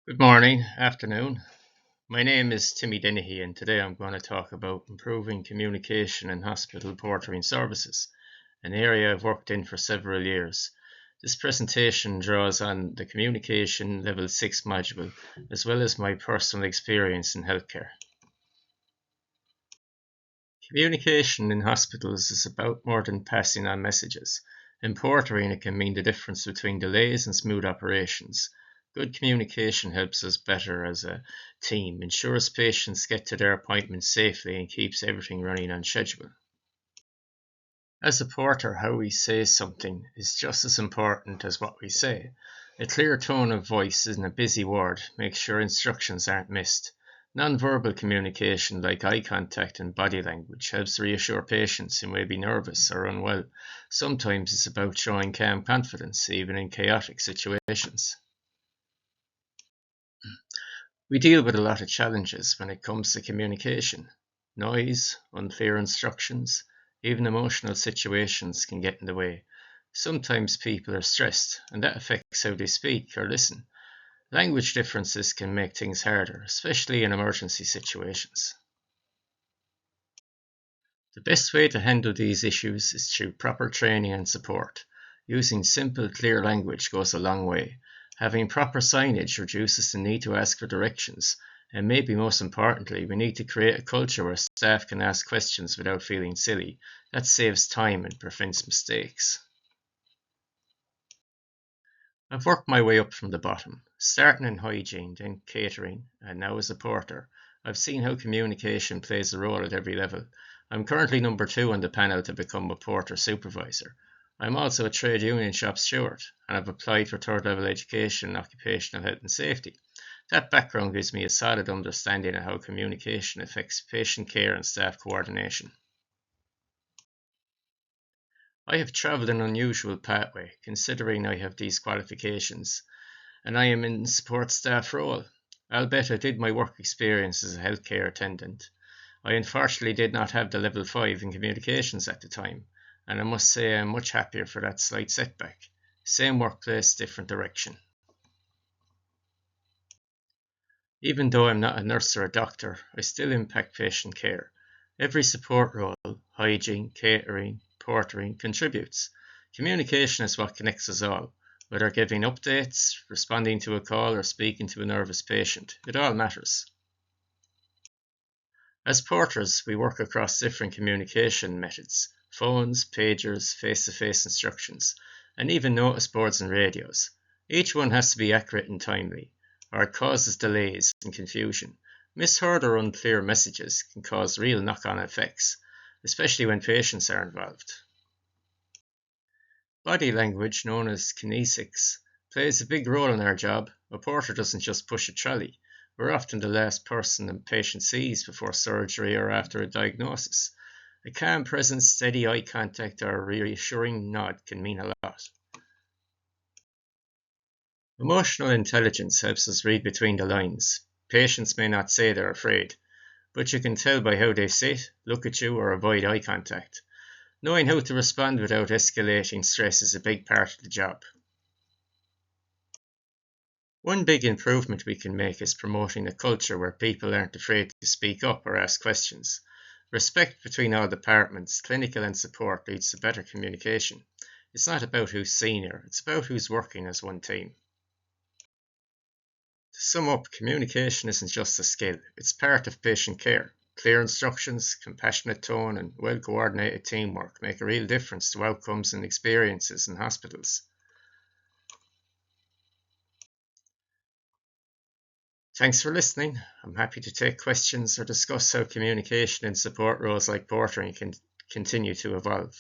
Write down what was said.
Good morning, afternoon. My name is Timmy Dennehy, and today I'm going to talk about improving communication in hospital portering services, an area I've worked in for several years. This presentation draws on the Communication Level 6 module, as well as my personal experience in healthcare. Communication in hospitals is about more than passing on messages. In portering, it can mean the difference between delays and smooth operations. Good communication helps us better as a team, ensures patients get to their appointments safely, and keeps everything running on schedule. As a porter, how we say something is just as important as what we say. A clear tone of voice in a busy ward makes sure instructions aren't missed. Non-verbal communication like eye contact and body language helps reassure patients who may be nervous or unwell. Sometimes it's about showing calm confidence, even in chaotic situations. We deal with a lot of challenges when it comes to communication. Noise, unclear instructions, even emotional situations can get in the way. Sometimes people are stressed, and that affects how they speak or listen. Language differences can make things harder, especially in emergency situations. The best way to handle these issues is through proper training and support. Using simple, clear language goes a long way. Having proper signage reduces the need to ask for directions, and maybe most importantly, we need to create a culture where staff can ask questions without feeling silly. That saves time and prevents mistakes. I've worked my way up from the bottom, starting in hygiene, then catering, and now as a porter. I've seen how communication plays a role at every level. I'm currently number 2 on the panel to become a porter supervisor. I'm also a trade union shop steward, and I've applied for third level education in occupational health and safety. That background gives me a solid understanding of how communication affects patient care and staff coordination. I have travelled an unusual pathway, considering I have these qualifications, and I am in support staff role. I'll bet I did my work experience as a healthcare attendant. I unfortunately did not have the level 5 in communications at the time, and I must say I'm much happier for that slight setback. Same workplace, different direction. Even though I'm not a nurse or a doctor, I still impact patient care. Every support role, hygiene, catering, portering, contributes. Communication is what connects us all. Whether giving updates, responding to a call, or speaking to a nervous patient, it all matters. As porters, we work across different communication methods: phones, pagers, face-to-face instructions, and even notice boards and radios. Each one has to be accurate and timely, or it causes delays and confusion. Misheard or unclear messages can cause real knock-on effects, especially when patients are involved. Body language, known as kinesics, plays a big role in our job. A porter doesn't just push a trolley. We're often the last person a patient sees before surgery or after a diagnosis. A calm presence, steady eye contact, or a reassuring nod can mean a lot. Emotional intelligence helps us read between the lines. Patients may not say they're afraid, but you can tell by how they sit, look at you, or avoid eye contact. Knowing how to respond without escalating stress is a big part of the job. One big improvement we can make is promoting a culture where people aren't afraid to speak up or ask questions. Respect between all departments, clinical and support, leads to better communication. It's not about who's senior, it's about who's working as one team. To sum up, communication isn't just a skill, it's part of patient care. Clear instructions, compassionate tone, and well coordinated teamwork make a real difference to outcomes and experiences in hospitals. Thanks for listening. I'm happy to take questions or discuss how communication in support roles like portering can continue to evolve.